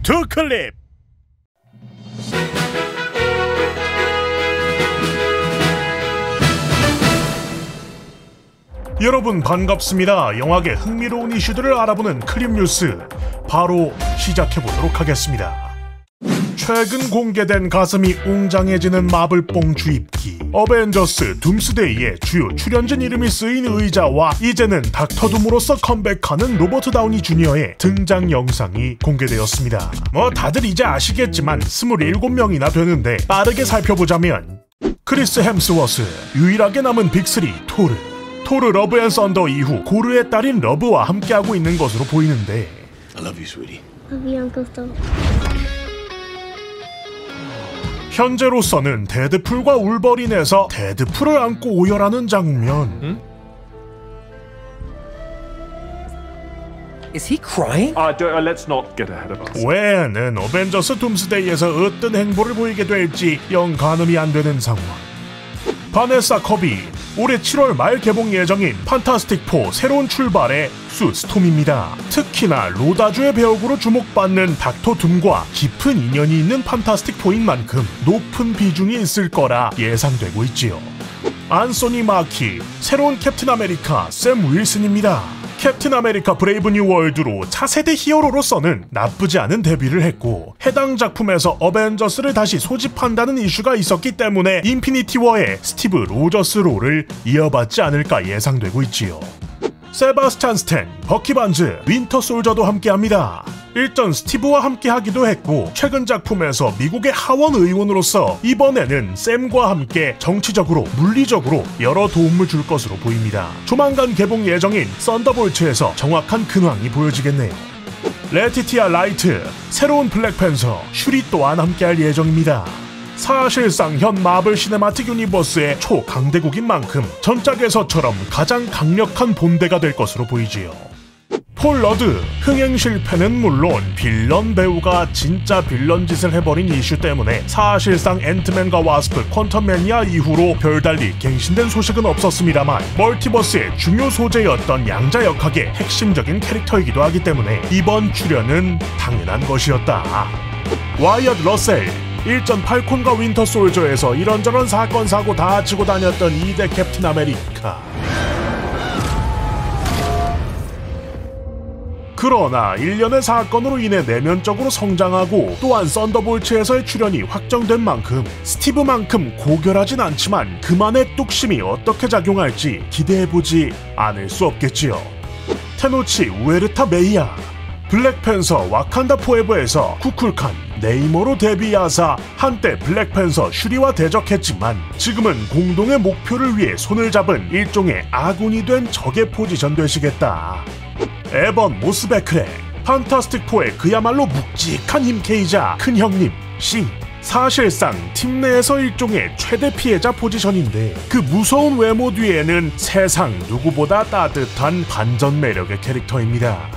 투 클립. 여러분 반갑습니다. 영화계 흥미로운 이슈들을 알아보는 클립 뉴스 바로 시작해보도록 하겠습니다. 최근 공개된 가슴이 웅장해지는 마블뽕 주입기 어벤져스 둠스데이의 주요 출연진 이름이 쓰인 의자와 이제는 닥터 둠으로서 컴백하는 로버트 다우니 주니어의 등장 영상이 공개되었습니다. 다들 이제 아시겠지만 27명이나 되는데 빠르게 살펴보자면 크리스 햄스워스, 유일하게 남은 빅3 토르 러브 앤 썬더 이후 고르의 딸인 러브와 함께하고 있는 것으로 보이는데 I love you, sweetie. Love you, Uncle Phil. 현재로서는 데드풀과 울버린에서 데드풀을 안고 오열하는 장면. Is he crying? Let's not get ahead of us. 외에는 어벤져스 둠스데이에서 어떤 행보를 보이게 될지 영 가늠이 안 되는 상황. 바네사 커비, 올해 7월 말 개봉 예정인 판타스틱 4 새로운 출발의 수 스톰입니다. 특히나 로다주의 배역으로 주목받는 닥터 둠과 깊은 인연이 있는 판타스틱 4인 만큼 높은 비중이 있을 거라 예상되고 있지요. 안소니 마키, 새로운 캡틴 아메리카 샘 윌슨입니다. 캡틴 아메리카 브레이브 뉴 월드로 차세대 히어로로서는 나쁘지 않은 데뷔를 했고 해당 작품에서 어벤져스를 다시 소집한다는 이슈가 있었기 때문에 인피니티 워의 스티브 로저스 롤을 이어받지 않을까 예상되고 있지요. 세바스찬 스탠, 버키 반즈, 윈터 솔저도 함께합니다. 일전 스티브와 함께하기도 했고 최근 작품에서 미국의 하원 의원으로서 이번에는 샘과 함께 정치적으로 물리적으로 여러 도움을 줄 것으로 보입니다. 조만간 개봉 예정인 썬더볼츠에서 정확한 근황이 보여지겠네요. 레티티아 라이트, 새로운 블랙팬서 슈리 또한 함께할 예정입니다. 사실상 현 마블 시네마틱 유니버스의 초강대국인 만큼 전작에서처럼 가장 강력한 본대가 될 것으로 보이지요. 폴 러드, 흥행 실패는 물론 빌런 배우가 진짜 빌런 짓을 해버린 이슈 때문에 사실상 앤트맨과 와스프, 퀀텀매니아 이후로 별달리 갱신된 소식은 없었습니다만 멀티버스의 중요 소재였던 양자 역학의 핵심적인 캐릭터이기도 하기 때문에 이번 출연은 당연한 것이었다. 와이엇 러셀, 일전 팔콘과 윈터 솔저에서 이런저런 사건 사고 다 치고 다녔던 2대 캡틴 아메리카. 그러나 일련의 사건으로 인해 내면적으로 성장하고 또한 썬더볼츠에서의 출연이 확정된 만큼 스티브만큼 고결하진 않지만 그만의 뚝심이 어떻게 작용할지 기대해보지 않을 수 없겠지요. 테노치 우에르타 메이야, 블랙팬서 와칸다 포에버에서 쿠쿨칸, 네이머로 데뷔하사 한때 블랙팬서 슈리와 대적했지만 지금은 공동의 목표를 위해 손을 잡은 일종의 아군이 된 적의 포지션 되시겠다. 에번 모스베크렉, 판타스틱 4의 그야말로 묵직한 힘캐이자 큰형님 싱, 사실상 팀 내에서 일종의 최대 피해자 포지션인데 그 무서운 외모 뒤에는 세상 누구보다 따뜻한 반전 매력의 캐릭터입니다.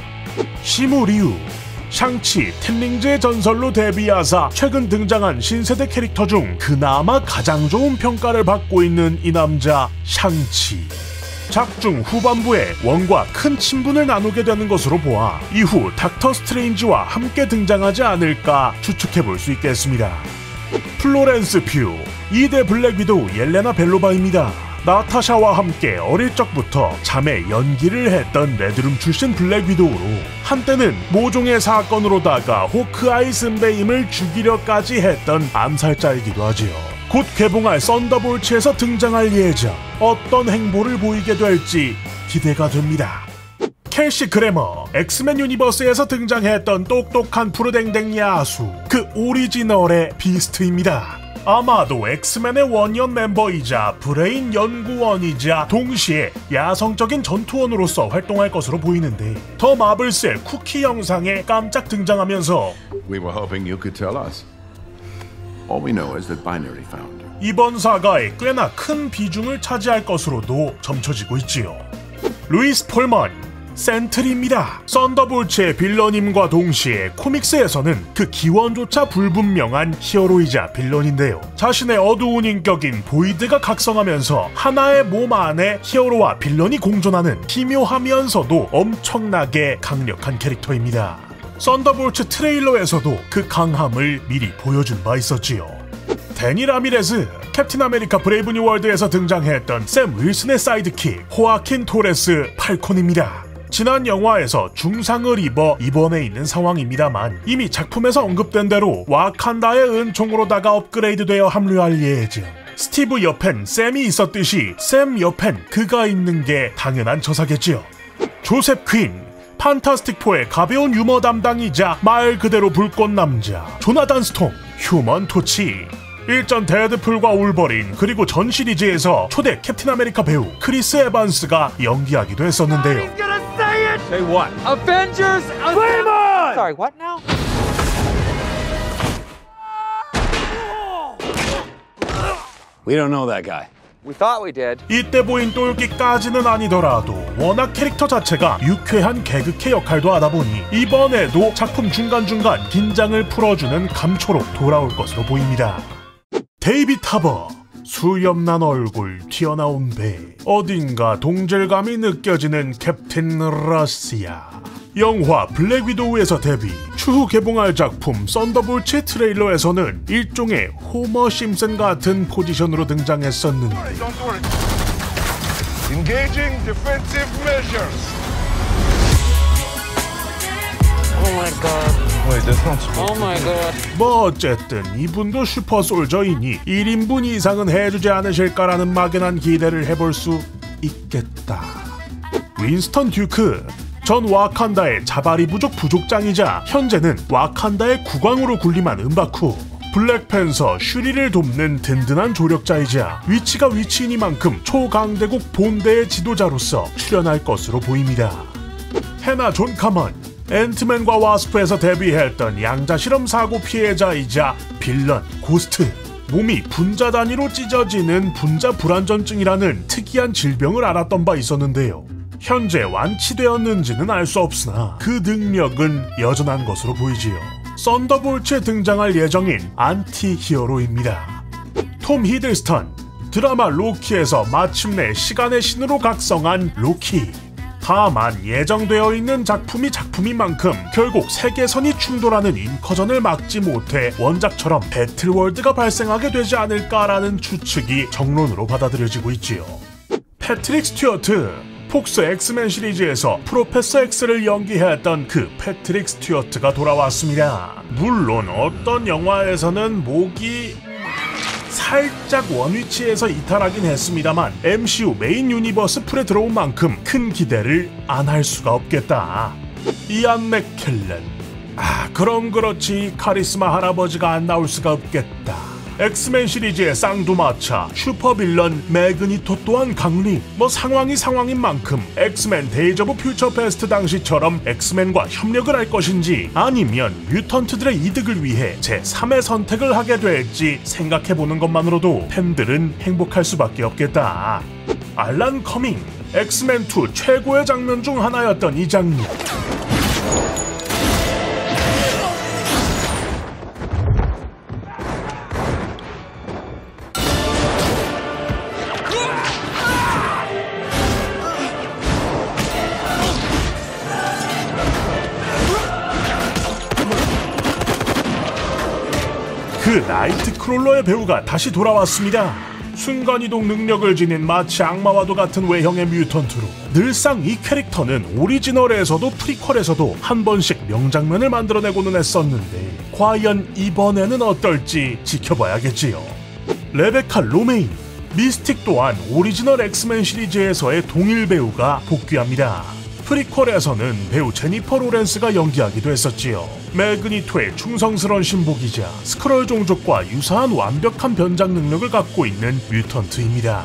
시무 리우, 샹치, 템링즈의 전설로 데뷔하사 최근 등장한 신세대 캐릭터 중 그나마 가장 좋은 평가를 받고 있는 이 남자 샹치. 작중 후반부에 원과 큰 친분을 나누게 되는 것으로 보아 이후 닥터 스트레인지와 함께 등장하지 않을까 추측해볼 수 있겠습니다. 플로렌스 퓨, 2대 블랙 위도우 옐레나 벨로바입니다. 나타샤와 함께 어릴 적부터 자매 연기를 했던 레드룸 출신 블랙 위도우로 한때는 모종의 사건으로다가 호크아이 선배임을 죽이려까지 했던 암살자이기도 하지요. 곧 개봉할 썬더볼츠에서 등장할 예정, 어떤 행보를 보이게 될지 기대가 됩니다. 켈시 그래머, 엑스맨 유니버스에서 등장했던 똑똑한 푸르댕댕 야수, 그 오리지널의 비스트입니다. 아마도 엑스맨의 원년 멤버이자 브레인 연구원이자 동시에 야성적인 전투원으로서 활동할 것으로 보이는데 더 마블스의 쿠키 영상에 깜짝 등장하면서 We were hoping you could tell us. All we know is that Binary found her. 이번 사가에 꽤나 큰 비중을 차지할 것으로도 점쳐지고 있지요. 루이스 폴먼, 센트리입니다. 썬더볼츠의 빌런임과 동시에 코믹스에서는 그 기원조차 불분명한 히어로이자 빌런인데요. 자신의 어두운 인격인 보이드가 각성하면서 하나의 몸 안에 히어로와 빌런이 공존하는 기묘하면서도 엄청나게 강력한 캐릭터입니다. 썬더볼츠 트레일러에서도 그 강함을 미리 보여준 바 있었지요. 데니 라미레즈, 캡틴 아메리카 브레이브 뉴 월드에서 등장했던 샘 윌슨의 사이드킥 호아킨 토레스 팔콘입니다. 지난 영화에서 중상을 입어 입원해 있는 상황입니다만 이미 작품에서 언급된 대로 와칸다의 은총으로다가 업그레이드되어 합류할 예정. 스티브 옆엔 샘이 있었듯이 샘 옆엔 그가 있는 게 당연한 처사겠지요. 조셉 퀸, 판타스틱4의 가벼운 유머 담당이자 말 그대로 불꽃 남자 조나단 스톰, 휴먼 토치, 일전 데드풀과 울버린 그리고 전 시리즈에서 초대 캡틴 아메리카 배우 크리스 에반스가 연기하기도 했었는데요. Say what? Avengers! Assemble! Sorry, what now? We don't know that guy. We thought we did. 이때 보인 똘끼까지는 아니더라도 워낙 캐릭터 자체가 유쾌한 개그캐 역할도 하다 보니 이번에도 작품 중간중간 긴장을 풀어주는 감초로 돌아올 것으로 보입니다. 데이빗 하버, 수염난 얼굴, 튀어나온 배, 어딘가 동질감이 느껴지는 캡틴 러시아. 영화 블랙 위도우에서 데뷔, 추후 개봉할 작품 썬더볼츠 트레일러에서는 일종의 호머 심슨 같은 포지션으로 등장했었는데 Engaging defensive measures. Oh my god. Wait, that's not supposed Oh my god. 뭐 어쨌든 이분도 슈퍼솔저이니 1인분 이상은 해주지 않으실까라는 막연한 기대를 해볼 수 있겠다. 윈스턴 듀크, 전 와칸다의 자바리 부족 부족장이자 현재는 와칸다의 국왕으로 군림한 은바쿠, 블랙팬서 슈리를 돕는 든든한 조력자이자 위치가 위치이니만큼 초강대국 본대의 지도자로서 출연할 것으로 보입니다. 헤나 존 카먼, 앤트맨과 와스프에서 데뷔했던 양자실험 사고 피해자이자 빌런 고스트, 몸이 분자 단위로 찢어지는 분자 불안전증이라는 특이한 질병을 앓았던 바 있었는데요. 현재 완치되었는지는 알 수 없으나 그 능력은 여전한 것으로 보이지요. 썬더볼츠에 등장할 예정인 안티 히어로입니다. 톰 히들스턴, 드라마 로키에서 마침내 시간의 신으로 각성한 로키. 다만 예정되어 있는 작품인 만큼 결국 세계선이 충돌하는 인커전을 막지 못해 원작처럼 배틀월드가 발생하게 되지 않을까라는 추측이 정론으로 받아들여지고 있지요. 패트릭 스튜어트, 폭스 엑스맨 시리즈에서 프로페서 X를 연기했던 그 패트릭 스튜어트가 돌아왔습니다. 물론 어떤 영화에서는 목이 살짝 원위치에서 이탈하긴 했습니다만 MCU 메인 유니버스 풀에 들어온 만큼 큰 기대를 안 할 수가 없겠다. 이안 맥켈렌, 그럼 그렇지 카리스마 할아버지가 안 나올 수가 없겠다. 엑스맨 시리즈의 쌍두마차 슈퍼빌런 매그니토 또한 강림. 상황인 만큼 엑스맨 데이즈 오브 퓨처 패스트 당시처럼 엑스맨과 협력을 할 것인지 아니면 뮤턴트들의 이득을 위해 제3의 선택을 하게 될지 생각해보는 것만으로도 팬들은 행복할 수밖에 없겠다. 알란 커밍, 엑스맨2 최고의 장면 중 하나였던 이 장면. 그 나이트크롤러의 배우가 다시 돌아왔습니다. 순간이동 능력을 지닌 마치 악마와도 같은 외형의 뮤턴트로 늘상 이 캐릭터는 오리지널에서도 프리퀄에서도 한 번씩 명장면을 만들어내고는 했었는데 과연 이번에는 어떨지 지켜봐야겠지요. 레베카 로메인, 미스틱 또한 오리지널 엑스맨 시리즈에서의 동일 배우가 복귀합니다. 프리퀄에서는 배우 제니퍼 로렌스가 연기하기도 했었지요. 매그니토의 충성스러운 신복이자 스크롤 종족과 유사한 완벽한 변장 능력을 갖고 있는 뮤턴트입니다.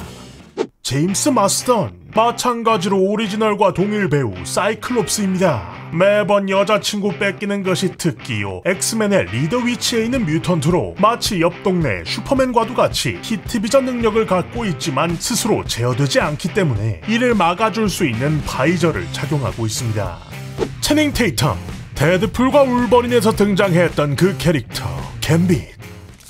제임스 마스던, 마찬가지로 오리지널과 동일 배우 사이클롭스입니다. 매번 여자친구 뺏기는 것이 특기요. 엑스맨의 리더 위치에 있는 뮤턴트로 마치 옆 동네 슈퍼맨과도 같이 히트비전 능력을 갖고 있지만 스스로 제어되지 않기 때문에 이를 막아줄 수 있는 바이저를 착용하고 있습니다. 채닝 테이텀, 데드풀과 울버린에서 등장했던 그 캐릭터 갬빗.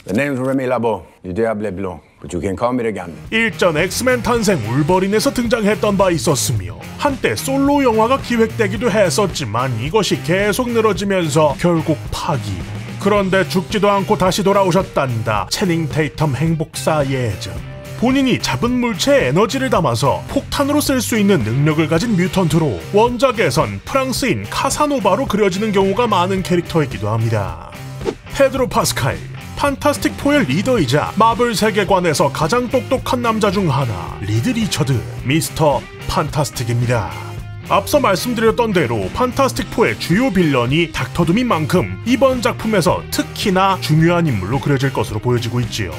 The name's Remy Labo, du Diable Blanc. But you can call me the gunman. 일전 엑스맨 탄생 울버린에서 등장했던 바 있었으며 한때 솔로 영화가 기획되기도 했었지만 이것이 계속 늘어지면서 결국 파기. 그런데 죽지도 않고 다시 돌아오셨단다. 채닝 테이텀 행복사 예전. 본인이 잡은 물체에 에너지를 담아서 폭탄으로 쓸 수 있는 능력을 가진 뮤턴트로 원작에선 프랑스인 카사노바로 그려지는 경우가 많은 캐릭터이기도 합니다. 페드로 파스칼, 판타스틱 4의 리더이자 마블 세계관에서 가장 똑똑한 남자 중 하나, 리드 리처드, 미스터 판타스틱입니다. 앞서 말씀드렸던 대로 판타스틱 4의 주요 빌런이 닥터 둠인 만큼 이번 작품에서 특히나 중요한 인물로 그려질 것으로 보여지고 있지요.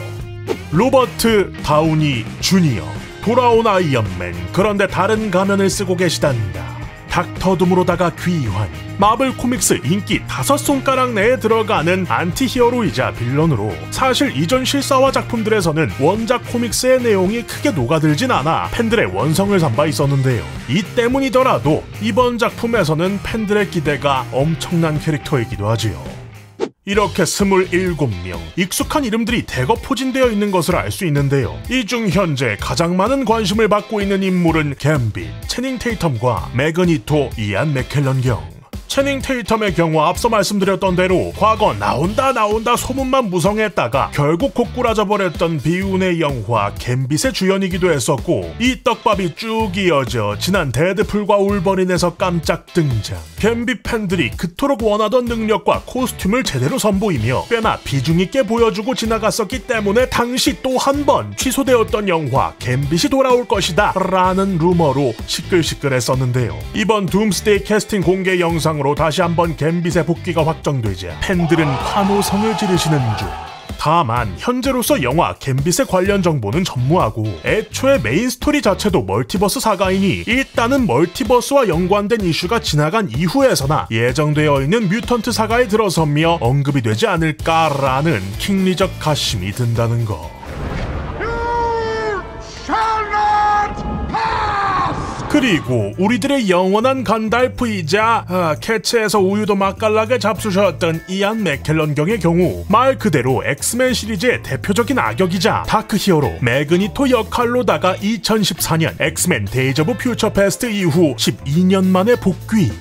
로버트 다우니 주니어, 돌아온 아이언맨. 그런데 다른 가면을 쓰고 계시단다. 닥터 둠으로다가 귀환. 마블 코믹스 인기 5손가락 내에 들어가는 안티히어로이자 빌런으로 사실 이전 실사화 작품들에서는 원작 코믹스의 내용이 크게 녹아들진 않아 팬들의 원성을 산 바 있었는데요. 이 때문이더라도 이번 작품에서는 팬들의 기대가 엄청난 캐릭터이기도 하지요. 이렇게 27명, 익숙한 이름들이 대거 포진되어 있는 것을 알 수 있는데요. 이 중 현재 가장 많은 관심을 받고 있는 인물은 갬빗, 채닝 테이텀과 매그니토, 이안 맥켈런 경. 채닝 테이텀의 경우 앞서 말씀드렸던 대로 과거 나온다 소문만 무성했다가 결국 고꾸라져 버렸던 비운의 영화 갬빗의 주연이기도 했었고, 이 떡밥이 쭉 이어져 지난 데드풀과 울버린에서 깜짝 등장. 갬빗 팬들이 그토록 원하던 능력과 코스튬을 제대로 선보이며 꽤나 비중있게 보여주고 지나갔었기 때문에 당시 또 한 번 취소되었던 영화 갬빗이 돌아올 것이다 라는 루머로 시끌시끌했었는데요. 이번 둠스데이 캐스팅 공개 영상으로 다시 한번 갬빗의 복귀가 확정되자 팬들은 환호성을 지르시는 중. 다만 현재로서 영화 갬빗의 관련 정보는 전무하고 애초에 메인 스토리 자체도 멀티버스 사가이니 일단은 멀티버스와 연관된 이슈가 지나간 이후에서나 예정되어 있는 뮤턴트 사가에 들어서며 언급이 되지 않을까라는 킹리적 가심이 든다는 거. 그리고 우리들의 영원한 간달프이자 캐치에서 우유도 맛깔나게 잡수셨던 이안 맥켈런 경의 경우 말 그대로 엑스맨 시리즈의 대표적인 악역이자 다크히어로 매그니토 역할로다가 2014년 엑스맨 데이즈 오브 퓨처 패스트 이후 12년 만에 복귀.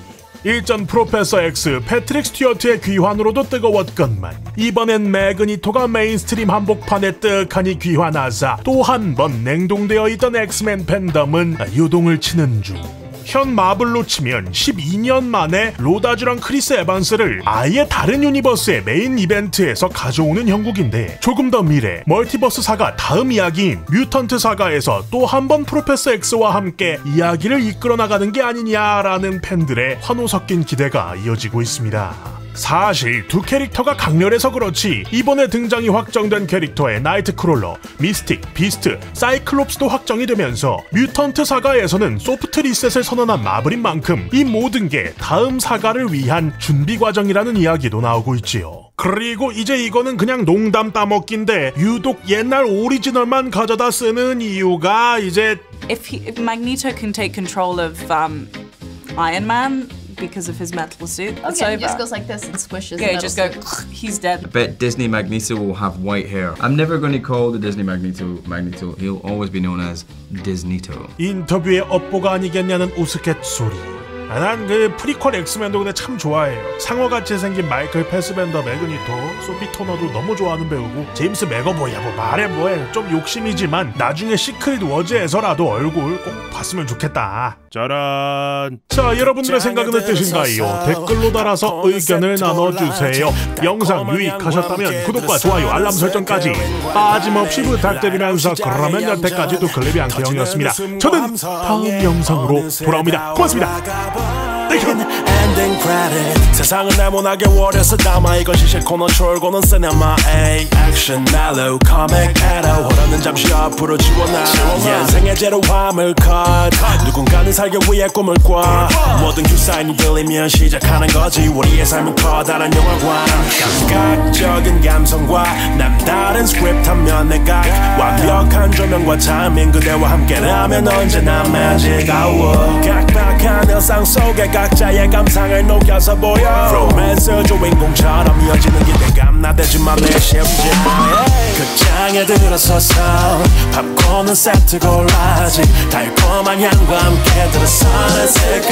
일전 프로페서 X 패트릭 스튜어트의 귀환으로도 뜨거웠건만 이번엔 매그니토가 메인스트림 한복판에 떡하니 귀환하자 또 한 번 냉동되어 있던 엑스맨 팬덤은 유동을 치는 중. 현 마블로 치면 12년 만에 로다주랑 크리스 에반스를 아예 다른 유니버스의 메인 이벤트에서 가져오는 형국인데, 조금 더 미래 멀티버스 사가 다음 이야기인 뮤턴트 사가에서 또 한 번 프로페서 X와 함께 이야기를 이끌어 나가는 게 아니냐라는 팬들의 환호 섞인 기대가 이어지고 있습니다. 사실 두 캐릭터가 강렬해서 그렇지 이번에 등장이 확정된 캐릭터의 나이트크롤러, 미스틱, 비스트, 사이클롭스도 확정이 되면서 뮤턴트 사가에서는 소프트 리셋을 선언한 마블인 만큼 이 모든 게 다음 사가를 위한 준비 과정이라는 이야기도 나오고 있지요. 그리고 이제 이거는 그냥 농담 따먹기인데 유독 옛날 오리지널만 가져다 쓰는 이유가 이제 If Magneto can take control of Iron Man because of his metal suit. It's Okay, over. it just goes like this and squishes. Yeah, the just metal go. suit. He's dead. I bet Disney Magneto will have white hair. I'm never going to call the Disney Magneto. He'll always be known as Disneyto. 인터뷰의 업보가 아니겠냐는 우스갯소리. 난 그 프리퀄 엑스맨도 근데 참 좋아해요. 상어같이 생긴 마이클 패스벤더 매그니토, 소피 토너도 너무 좋아하는 배우고, 제임스 맥어보이야 뭐 말해 뭐해. 좀 욕심이지만 나중에 시크릿 워즈에서라도 얼굴 꼭 봤으면 좋겠다. 짜란. 자, 여러분들의 생각은 어떠신가요? 댓글로 달아서 의견을 나눠주세요. 영상 유익하셨다면 구독과 좋아요, 알람 설정까지 빠짐없이 부탁드리면서 그러면 여태까지도 클립이 안경이었습니다. 저는 다음 영상으로 돌아옵니다. 고맙습니다. 엔딩 크레딧 세상은 네모나게 워려서 담아 이것이 싫고는 졸고는 시네마 액션 멜로 코믹 에러 호러는 잠시 앞으로 지워놔 인생의 제로 화물 컷 누군가는 살기 위해 꿈을 꿔 모든 큐사인이 들리면 시작하는 거지 우리의 삶은 커다란 영화관 감각적인 감성과 남다른 스크립트 한 면의 각 완벽한 조명과 타이밍 그대와 함께라면 언제나 magic hour 각박한 일상 속에 각자의 감상을 녹여서 보여 로맨스 주인공처럼 이어지는 기대감 나대지만 내 심장 극장에 들어서서 팝콘은 세트 골라지 달콤한 향과 함께 들어서는 새끝